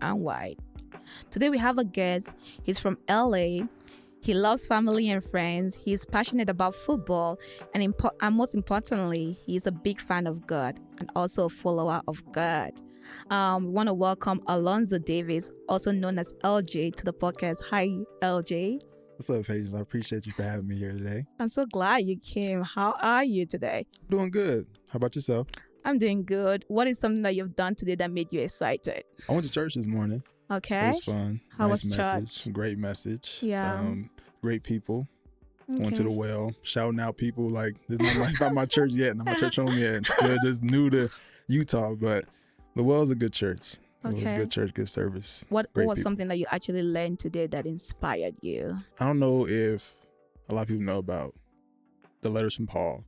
and wide. Today we have a guest. He's from LA. He loves family and friends. He's passionate about football, and most importantly, he's a big fan of God and also a follower of God. We want to welcome Alonzo Davis, also known as LJ, to the podcast. Hi, LJ. What's up, Pages? I appreciate you for having me here today. I'm so glad you came. How are you today? Doing good. How about yourself? I'm doing good. What is something that you've done today that made you excited? I went to church this morning. Okay. It was fun. How nice was message. church? Great message. Yeah. Great people. Okay. Went to the well, shouting out people like it's not my church yet, not my church home yet. Still just new to Utah, but the well's a good church. It was a Okay. good church, good service. What Great was people. something that you actually learned today that inspired you? I don't know if a lot of people know about the letters from Paul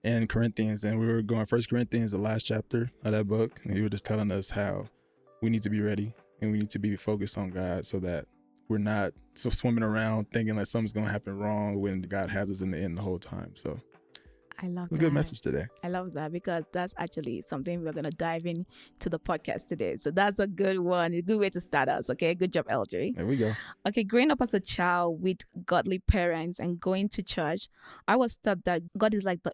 and Corinthians, and we were going 1 Corinthians, the last chapter of that book, and he was just telling us how we need to be ready and we need to be focused on God so that we're not so swimming around thinking that something's going to happen wrong when God has us in the end the whole time. So I love a that. good message today. I love that because that's actually something we're going to dive in to the podcast today. So that's a good one. A good way to start us. Okay. Good job, LJ. There we go. Okay. Growing up as a child with godly parents and going to church, I was taught that God is like the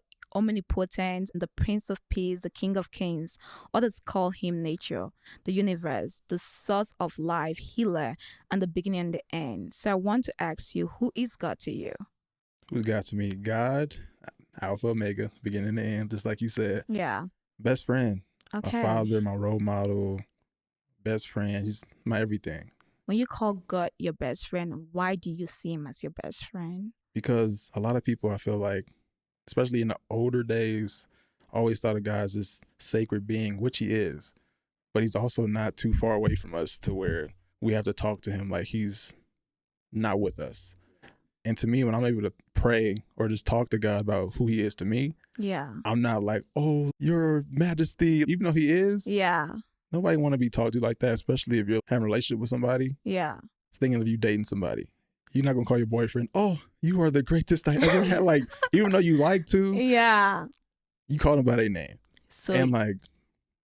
omnipotent, the Prince of Peace, the King of Kings. Others call him nature, the universe, the source of life, healer, and the beginning and the end. So I want to ask you, who is God to you? Who's God to me? God, Alpha, Omega, beginning and end, just like you said. Yeah. Best friend, Okay. my father, my role model, best friend. He's my everything. When you call God your best friend, why do you see him as your best friend? Because a lot of people, I feel like, especially in the older days, always thought of God as this sacred being, which he is. But he's also not too far away from us to where we have to talk to him like he's not with us. And to me, when I'm able to pray or just talk to God about who he is to me, Yeah. I'm not like, oh, your majesty, even though he is. Yeah. Nobody want to be talked to like that, especially if you're having a relationship with somebody. Yeah. Thinking of you dating somebody. You're not going to call your boyfriend, oh, you are the greatest I ever had. Like, even though you like to, Yeah. you call him by their name. So And like,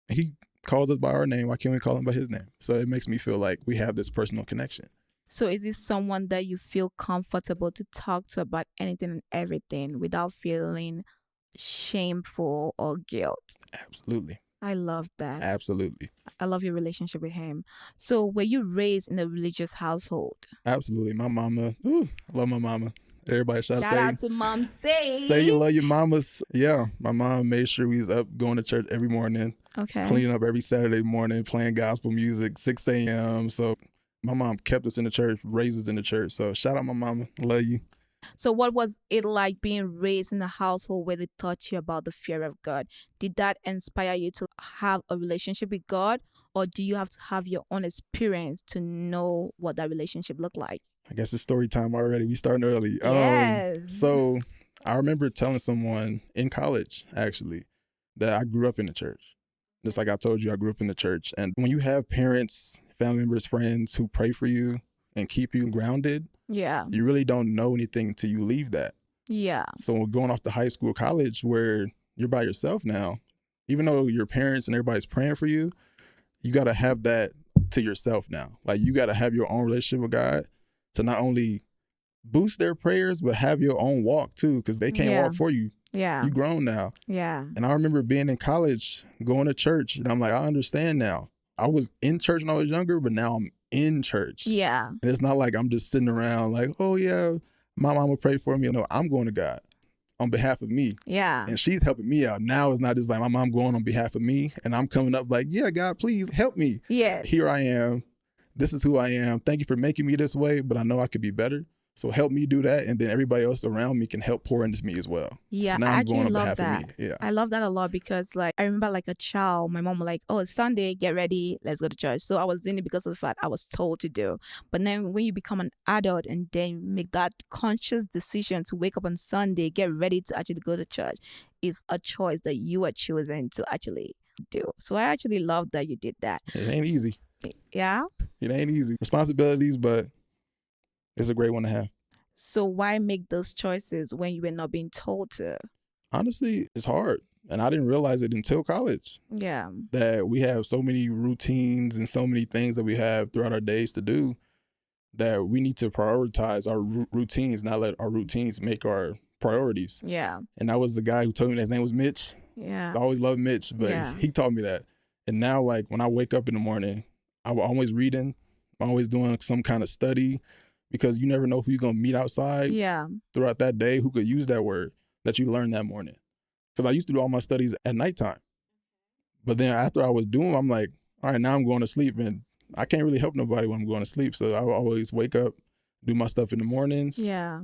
he calls us by our name. Why can't we call him by his name? So it makes me feel like we have this personal connection. so is this someone that you feel comfortable to talk to about anything and everything without feeling shameful or guilt? Absolutely. I love that. Absolutely. I love your relationship with him. So were you raised in a religious household? Absolutely. My mama, I love my mama. Everybody shout Out to Mom Say. say you love your mamas. Yeah, my mom made sure we was up going to church every morning, Okay. cleaning up every Saturday morning, playing gospel music, 6 a.m. So my mom kept us in the church, raised us in the church. So shout out my mama. Love you. So what was it like being raised in a household where they taught you about the fear of God? Did that inspire you to have a relationship with God, or do you have to have your own experience to know what that relationship looked like? I guess it's story time already. We starting early. Yes. So I remember telling someone in college, actually, that I grew up in the church. Just like I told you, I grew up in the church. And when you have parents, family members, friends who pray for you and keep you grounded, Yeah. you really don't know anything until you leave that. Yeah. So going off to high school, college, where you're by yourself now, even though your parents and everybody's praying for you, you got to have that to yourself now. Like you got to have your own relationship with God to not only boost their prayers, but have your own walk too, because they can't Yeah. walk for you. Yeah. You grown now. Yeah. And I remember being in college, going to church, and I'm like, I understand now. I was in church when I was younger, but now I'm in church. Yeah. And it's not like I'm just sitting around like, oh yeah, my mom will pray for me. No, I'm going to God on behalf of me. Yeah. And she's helping me out. Now it's not just like my mom going on behalf of me and I'm coming up like, yeah, God, please help me. Yeah. Here I am. This is who I am. Thank you for making me this way, but I know I could be better. So help me do that. And then everybody else around me can help pour into me as well. Yeah, So now I I'm actually going on love behalf that. of me. Yeah. I love that a lot because, like, I remember, like, a child, my mom was like, oh, it's Sunday, get ready, let's go to church. So I was doing it because of the fact I was told to do. But then when you become an adult and then make that conscious decision to wake up on Sunday, get ready to actually go to church, is a choice that you are choosing to actually do. So I actually love that you did that. It ain't easy. Yeah? It ain't easy. Responsibilities, but it's a great one to have. So why make those choices when you were not being told to? Honestly, it's hard. And I didn't realize it until college Yeah. that we have so many routines and so many things that we have throughout our days to do that we need to prioritize our routines, not let our routines make our priorities. Yeah. And that was the guy who told me that his name was Mitch. Yeah. I always loved Mitch, but Yeah. he taught me that. And now, like, when I wake up in the morning, I'm always reading. I'm always doing some kind of study because you never know who you're going to meet outside Yeah. throughout that day who could use that word that you learned that morning. Because I used to do all my studies at nighttime. But then after I was doing, I'm like, all right, now I'm going to sleep. And I can't really help nobody when I'm going to sleep. So I will always wake up, do my stuff in the mornings, Yeah.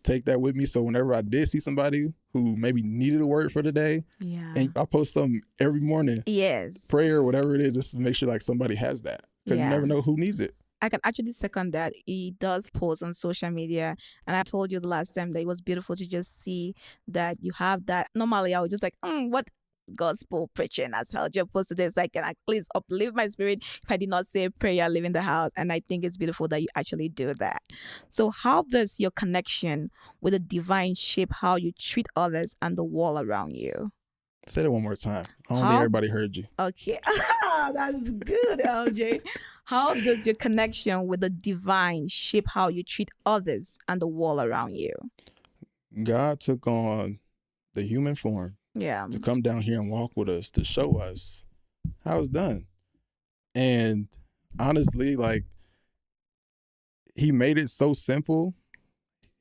take that with me. So whenever I did see somebody who maybe needed a word for the day, Yeah. and I post something every morning, Yes. prayer, whatever it is, just to make sure like somebody has that. Because you Yeah. never know who needs it. I can actually second that. He does post on social media. And I told you the last time that it was beautiful to just see that you have that. Normally, I was just like, what gospel preaching has held you posted this? I can at least uplift my spirit if I did not say prayer, leaving the house. And I think it's beautiful that you actually do that. So how does your connection with the divine shape how you treat others and the world around you? Say that one more time. I don't think How- everybody heard you. Okay. That's good, LJ. How does your connection with the divine shape how you treat others and the world around you? God took on the human form Yeah. to come down here and walk with us to show us how it's done. And honestly, like, he made it so simple.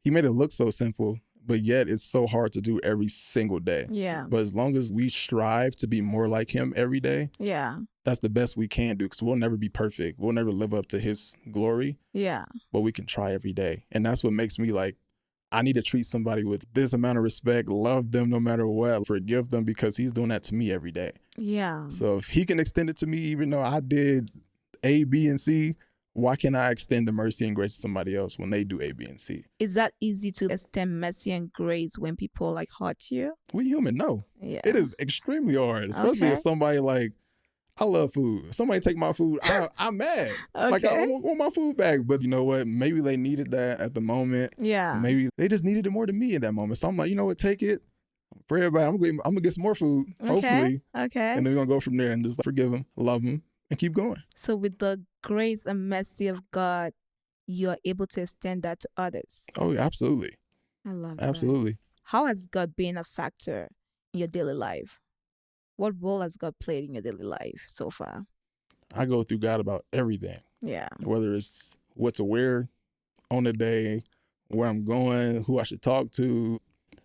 He made it look so simple, but yet it's so hard to do every single day. Yeah. But as long as we strive to be more like him every day, Yeah. that's the best we can do, because we'll never be perfect. We'll never live up to his glory, Yeah. but we can try every day. And that's what makes me like, I need to treat somebody with this amount of respect, love them no matter what, forgive them, because he's doing that to me every day. Yeah. So if he can extend it to me, even though I did A, B, and C, why can't I extend the mercy and grace to somebody else when they do A, B, and C? Is that easy to extend mercy and grace when people like hurt you? We human, no. Yeah. It is extremely hard, especially Okay. if somebody like, I love food. If somebody take my food, I'm mad. Like, I Okay. want my food back. But you know what? Maybe they needed that at the moment. Yeah. Maybe they just needed it more than me in that moment. So I'm like, you know what? Take it. Pray about it. I'm gonna get some more food, hopefully. Okay. And then we're gonna go from there and just forgive them, love them, and keep going. So with the grace and mercy of God, you're able to extend that to others. Oh, yeah, absolutely. I love that. Absolutely. How has God been a factor in your daily life? What role has God played in your daily life so far? I go through God about everything, Yeah. whether it's what to wear on the day, where I'm going, who I should talk to.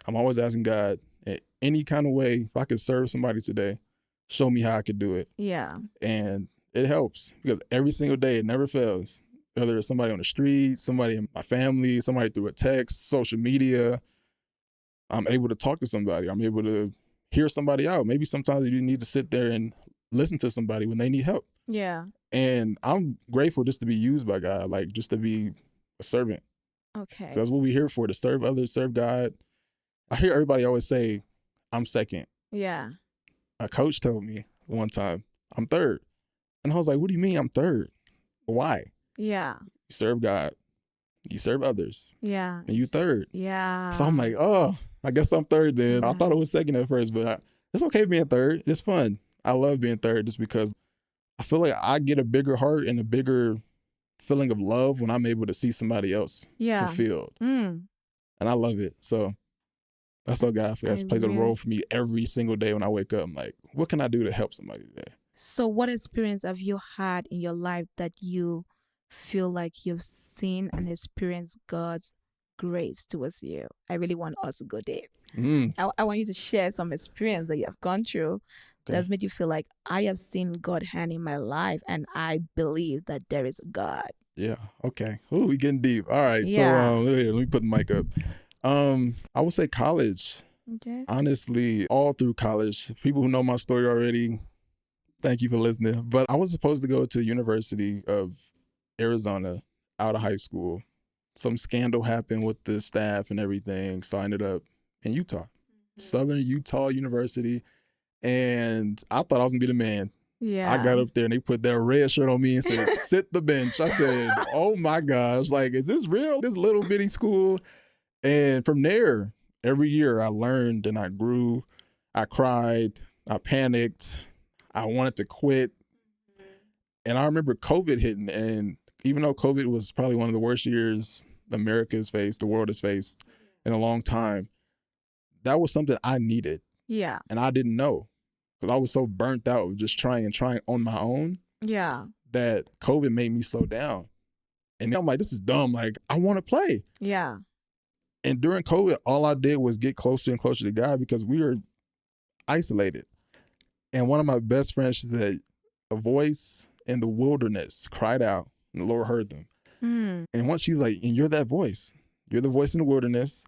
I'm always asking God, in any kind of way, if I could serve somebody today, show me how I could do it. Yeah. And it helps, because every single day it never fails. Whether it's somebody on the street, somebody in my family, somebody through a text, social media, I'm able to talk to somebody. I'm able to hear somebody out. Maybe sometimes you need to sit there and listen to somebody when they need help. Yeah. And I'm grateful just to be used by God, like just to be a servant. Okay. So that's what we're here for, to serve others, serve God. I hear everybody always say, I'm second. Yeah. A coach told me one time, I'm third. And I was like, what do you mean I'm third? Why? Yeah. You serve God, you serve others, Yeah. and you third. Yeah. So I'm like, oh, I guess I'm third then. I Yeah. thought it was second at first, but it's okay being third. It's fun. I love being third just because I feel like I get a bigger heart and a bigger feeling of love when I'm able to see somebody else Yeah. fulfilled. Mm. And I love it. So that's what God I plays a really- role for me every single day when I wake up. I'm like, what can I do to help somebody today? So what experience have you had in your life that you feel like you've seen and experienced God's grace towards you? I really want us to go there. I want you to share some experience that you have gone through that's made you feel like I have seen God hand in my life and I believe that there is a God. Yeah. Okay. Oh, we getting deep. All right. Yeah. So let me put the mic up. I would say college. Okay. Honestly, all through college, people who know my story already, thank you for listening. But I was supposed to go to University of Arizona out of high school. Some scandal happened with the staff and everything. So I ended up in Utah, Southern Utah University. And I thought I was gonna be the man. Yeah. I got up there and they put that red shirt on me and said, sit the bench. I said, oh my gosh, like, is this real? This little bitty school? And from there, every year I learned and I grew. I cried, I panicked, I wanted to quit. And I remember COVID hitting, and even though COVID was probably one of the worst years America has faced, the world has faced in a long time, that was something I needed. Yeah. And I didn't know, because I was so burnt out of just trying on my own. Yeah. That COVID made me slow down. And I'm like, this is dumb. Like, I want to play. Yeah. And during COVID, all I did was get closer and closer to God because we were isolated. And one of my best friends, she said, a voice in the wilderness cried out, and the Lord heard them. And once she was like, and you're that voice. You're the voice in the wilderness.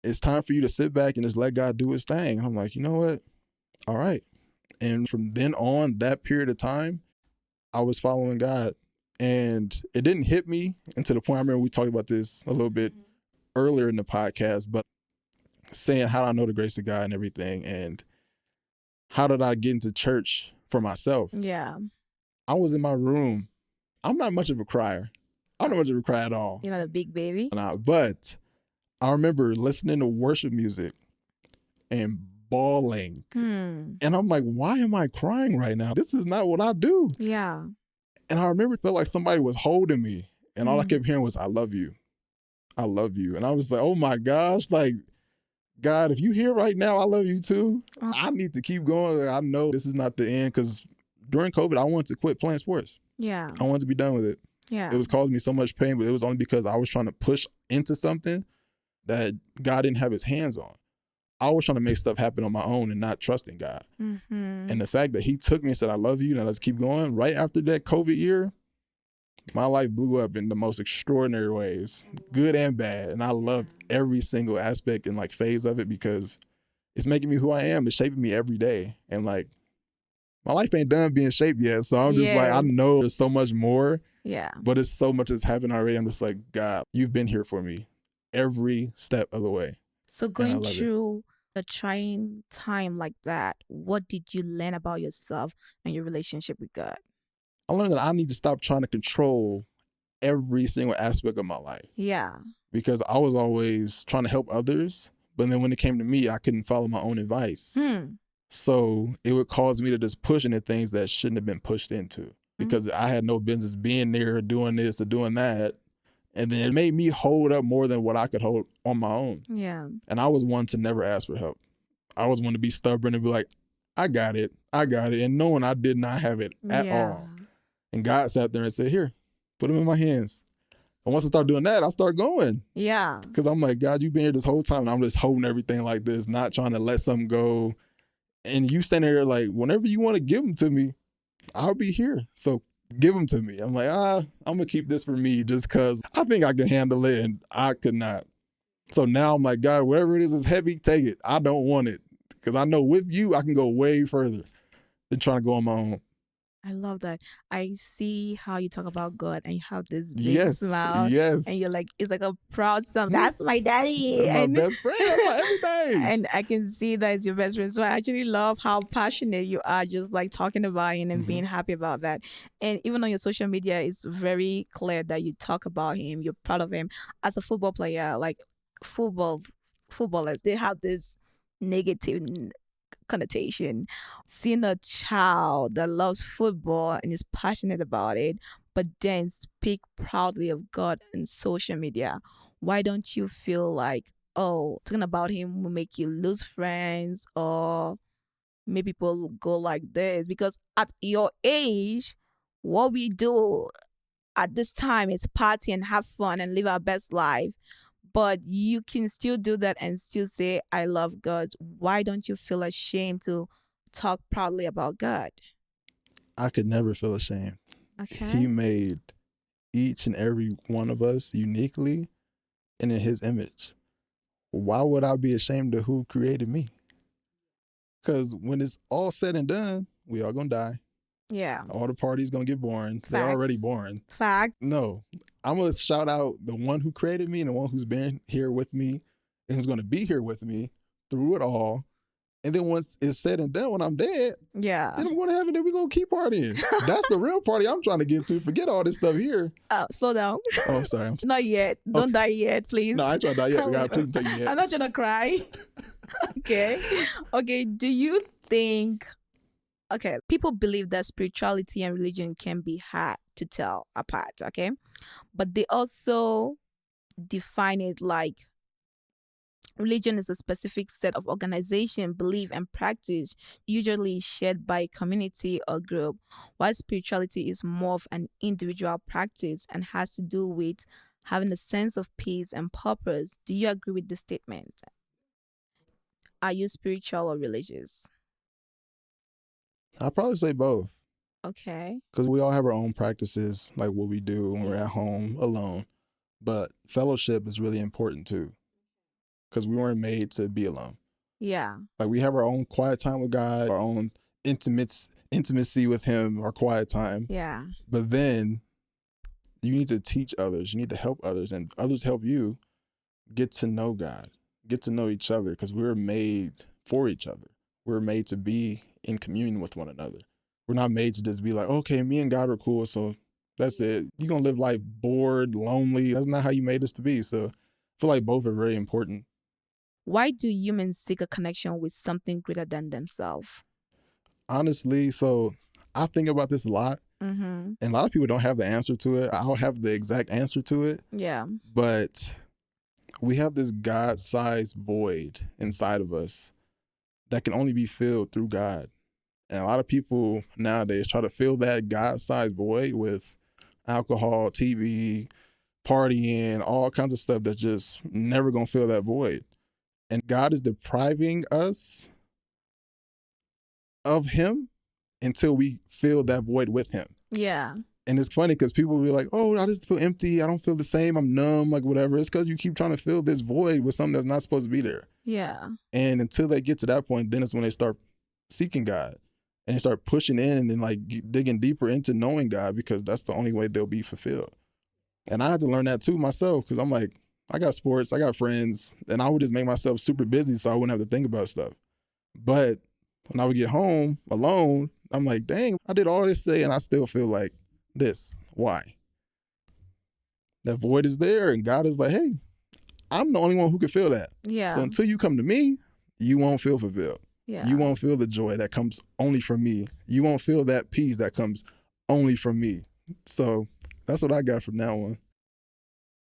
It's time for you to sit back and just let God do his thing. And I'm like, you know what? All right. And from then on, that period of time, I was following God. And it didn't hit me until the point, I remember we talked about this a little bit earlier in the podcast, but saying how I know the grace of God and everything, and how did I get into church for myself? Yeah. I was in my room. I'm not much of a crier. I'm not much of a crier at all. You're not a big baby. But I remember listening to worship music and bawling. And I'm like, why am I crying right now? This is not what I do. Yeah. And I remember it felt like somebody was holding me. And all I kept hearing was, I love you. I love you. And I was like, oh my gosh, like, God, if you here right now, I love you too. I need to keep going. I know this is not the end, because during COVID, I wanted to quit playing sports. Yeah. I wanted to be done with it. Yeah. It was causing me so much pain, but it was only because I was trying to push into something that God didn't have his hands on. I was trying to make stuff happen on my own and not trusting God. And the fact that he took me and said, I love you, now let's keep going. Right after that COVID year, my life blew up in the most extraordinary ways, good and bad. And I loved every single aspect and like phase of it, because it's making me who I am. It's shaping me every day. And like, my life ain't done being shaped yet. So I'm just like, I know there's so much more. Yeah. But it's so much that's happened already. I'm just like, God, you've been here for me every step of the way. So going through a trying time like that, what did you learn about yourself and your relationship with God? I learned that I need to stop trying to control every single aspect of my life. Yeah. Because I was always trying to help others, but then when it came to me, I couldn't follow my own advice. So it would cause me to just push into things that shouldn't have been pushed into, because I had no business being there or doing this or doing that. And then it made me hold up more than what I could hold on my own. Yeah. And I was one to never ask for help. I was one to be stubborn and be like, I got it. And knowing I did not have it at all. And God sat there and said, here, put them in my hands. And once I start doing that, I start going. Yeah. Because I'm like, God, you've been here this whole time, and I'm just holding everything like this, not trying to let something go. And you standing there like, whenever you want to give them to me, I'll be here. So give them to me. I'm like, I'm going to keep this for me just because I think I can handle it, and I could not. So now I'm like, God, whatever it is heavy, take it. I don't want it, because I know with you, I can go way further than trying to go on my own. I love that. I see how you talk about God and you have this big smile. Yes. And you're like, it's like a proud son. That's my daddy. My best friend. That's my everything. And I can see that it's your best friend. So I actually love how passionate you are, just like talking about him and being happy about that. And even on your social media, it's very clear that you talk about him. You're proud of him. As a football player, like footballers, they have this negative connotation. Seeing a child that loves football and is passionate about it, but then speak proudly of God on social media, why don't you feel like, oh, talking about him will make you lose friends, or maybe people go like this? Because at your age, what we do at this time is party and have fun and live our best life. But you can still do that and still say, I love God. Why don't you feel ashamed to talk proudly about God? I could never feel ashamed. Okay. He made each and every one of us uniquely and in his image. Why would I be ashamed of who created me? Because when it's all said and done, we all gonna die. Yeah. All the parties gonna get boring. Facts. They're already boring. Fact. No, I'm gonna shout out the one who created me and the one who's been here with me and who's gonna be here with me through it all. And then once it's said and done, when I'm dead, Yeah. then I'm going to heaven and we're going to keep partying. That's the real party I'm trying to get to. Forget all this stuff here. Slow down. Oh, sorry. Not yet. Don't die yet, please. No, I ain't trying to die yet. God, please don't take me yet. I'm not trying to cry. Okay. Okay. Do you think, okay, people believe that spirituality and religion can be hard to tell apart, okay? But they also define it like religion is a specific set of organization, belief, and practice, usually shared by a community or group, while spirituality is more of an individual practice and has to do with having a sense of peace and purpose. Do you agree with this statement? Are you spiritual or religious? I'd probably say both. Okay. Because we all have our own practices, like what we do when we're at home alone. But fellowship is really important too. Because we weren't made to be alone. Yeah. Like we have our own quiet time with God, our own intimacy with Him, our quiet time. Yeah. But then you need to teach others. You need to help others, and others help you get to know God, get to know each other, because we're made for each other. We're made to be in communion with one another. We're not made to just be like, okay, me and God are cool, so that's it. You're going to live life bored, lonely. That's not how you made us to be. So I feel like both are very important. Why do humans seek a connection with something greater than themselves? Honestly, so I think about this a lot, and a lot of people don't have the answer to it. I don't have the exact answer to it. Yeah. But we have this God-sized void inside of us that can only be filled through God. And a lot of people nowadays try to fill that God-sized void with alcohol, TV, partying, all kinds of stuff that's just never going to fill that void. And God is depriving us of Him until we fill that void with Him. Yeah. And it's funny because people will be like, oh, I just feel empty. I don't feel the same. I'm numb, like whatever. It's because you keep trying to fill this void with something that's not supposed to be there. Yeah. And until they get to that point, then it's when they start seeking God and they start pushing in and like digging deeper into knowing God, because that's the only way they'll be fulfilled. And I had to learn that too myself, because I'm like, I got sports, I got friends, and I would just make myself super busy so I wouldn't have to think about stuff. But when I would get home alone, I'm like, dang, I did all this today and I still feel like this. Why? That void is there, and God is like, hey, I'm the only one who can feel that. Yeah. So until you come to me, you won't feel fulfilled. Yeah. You won't feel the joy that comes only from me. You won't feel that peace that comes only from me. So that's what I got from that one.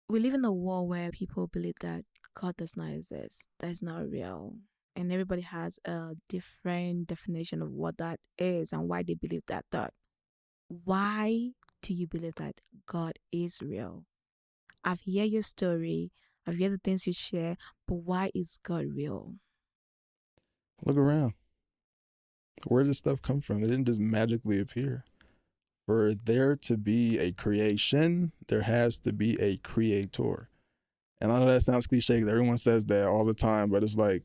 We live in a world where people believe that God does not exist, that is not real. And everybody has a different definition of what that is and why they believe that thought. Why do you believe that God is real? I've heard your story, I've heard the things you share, but why is God real? Look around. Where does this stuff come from? It didn't just magically appear. For there to be a creation, there has to be a creator. And I know that sounds cliche, everyone says that all the time, but it's like,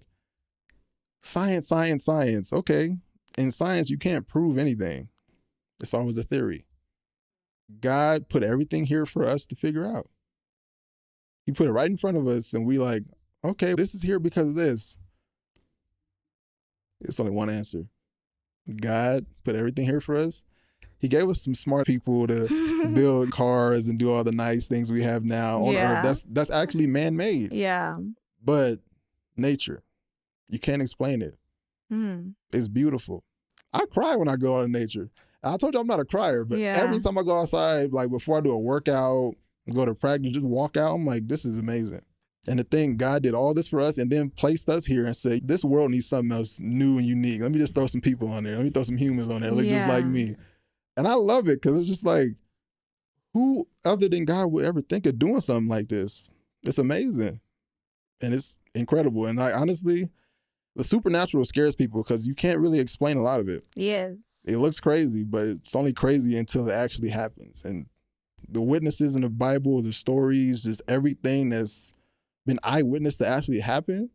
science, science, science. Okay, in science, you can't prove anything. It's always a theory. God put everything here for us to figure out. He put it right in front of us, and we like, okay, this is here because of this. It's only one answer. God put everything here for us. He gave us some smart people to build cars and do all the nice things we have now on Earth. That's actually man-made. Yeah. But nature, you can't explain it. It's beautiful. I cry when I go out in nature. I told you I'm not a crier, but every time I go outside, like before I do a workout, go to practice, just walk out, I'm like, this is amazing. And the thing, God did all this for us and then placed us here and said, this world needs something else new and unique. Let me just throw some people on there. Let me throw some humans on there, look just like me. And I love it because it's just like, who other than God would ever think of doing something like this? It's amazing. And it's incredible. And I honestly, the supernatural scares people because you can't really explain a lot of it. Yes. It looks crazy, but it's only crazy until it actually happens. And the witnesses in the Bible, the stories, just everything that's been eyewitness to actually happen.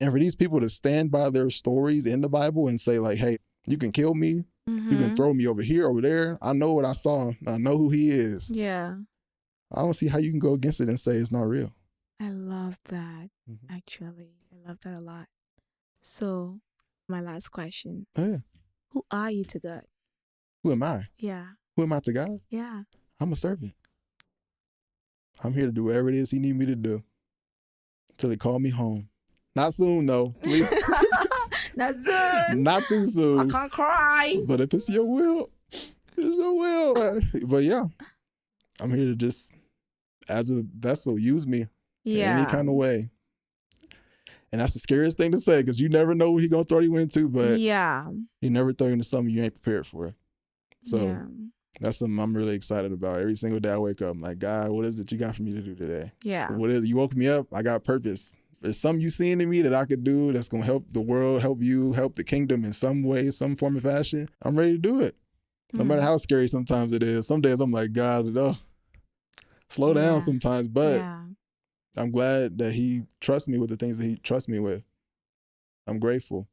And for these people to stand by their stories in the Bible and say like, hey, you can kill me. You can throw me over here, over there. I know what I saw. I know who he is. Yeah. I don't see how you can go against it and say it's not real. I love that, actually. I love that a lot. So My last question. Oh, yeah. Who are you to God? Who am I? Yeah. Who am I to God? Yeah. I'm a servant. I'm here to do whatever it is he need me to do until he call me home. Not soon, though. Please. Not soon. Not too I soon. can't cry. But if it's your will, it's your will. But yeah, I'm here to just, as a vessel, use me in any kind of way. And that's the scariest thing to say because you never know what he's going to throw you into, but he never throw you into something you ain't prepared for. So that's something I'm really excited about. Every single day I wake up, I'm like, God, what is it you got for me to do today? Yeah. What is it? You woke me up, I got purpose. There's something you seeing in me that I could do that's going to help the world, help you, help the kingdom in some way, some form of fashion. I'm ready to do it. No matter how scary sometimes it is. Some days I'm like, God, slow down sometimes. But I'm glad that he trusts me with the things that he trusts me with. I'm grateful.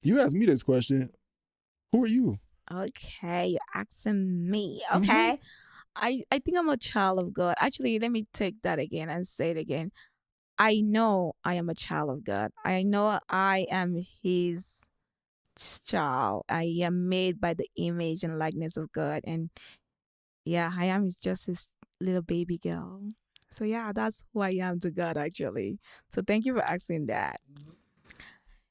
You asked me this question. Who are you? Okay, you're asking me. Okay. I think I'm a child of God. Actually, let me take that again and say it again. I know I am a child of God. I know I am his child. I am made by the image and likeness of God. And yeah, I am just his little baby girl. So yeah, that's who I am to God actually. So thank you for asking that.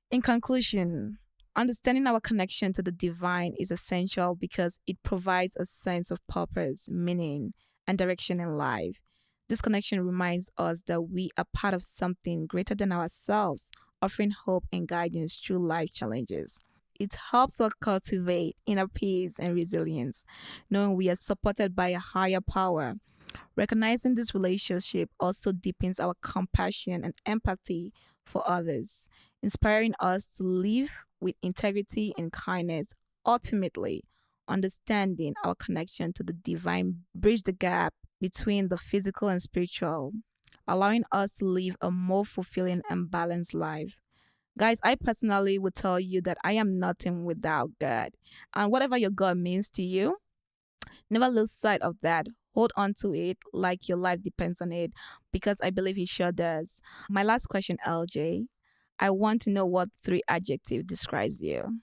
In conclusion, understanding our connection to the divine is essential because it provides a sense of purpose, meaning, and direction in life. This connection reminds us that we are part of something greater than ourselves, offering hope and guidance through life challenges. It helps us cultivate inner peace and resilience, knowing we are supported by a higher power. Recognizing this relationship also deepens our compassion and empathy for others, inspiring us to live with integrity and kindness. Ultimately, understanding our connection to the divine bridge the gap between the physical and spiritual, allowing us to live a more fulfilling and balanced life. Guys, I personally would tell you that I am nothing without God. And whatever your God means to you, never lose sight of that. Hold on to it like your life depends on it because I believe he sure does. My last question, LJ. I want to know what 3 adjectives describes you.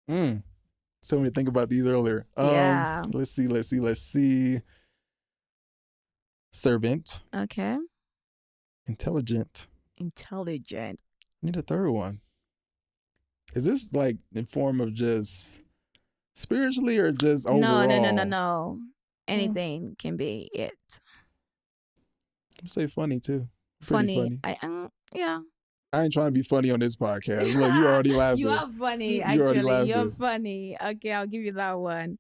So me to think about these earlier. Let's see. Servant. Okay. Intelligent. Intelligent. Need a third one. Is this like in form of just spiritually or just overall? No. Anything can be it. I'm say funny too. Pretty funny. Yeah. I ain't trying to be funny on this podcast. Look, you already laughing. You are funny, actually. You're funny. Okay, I'll give you that one.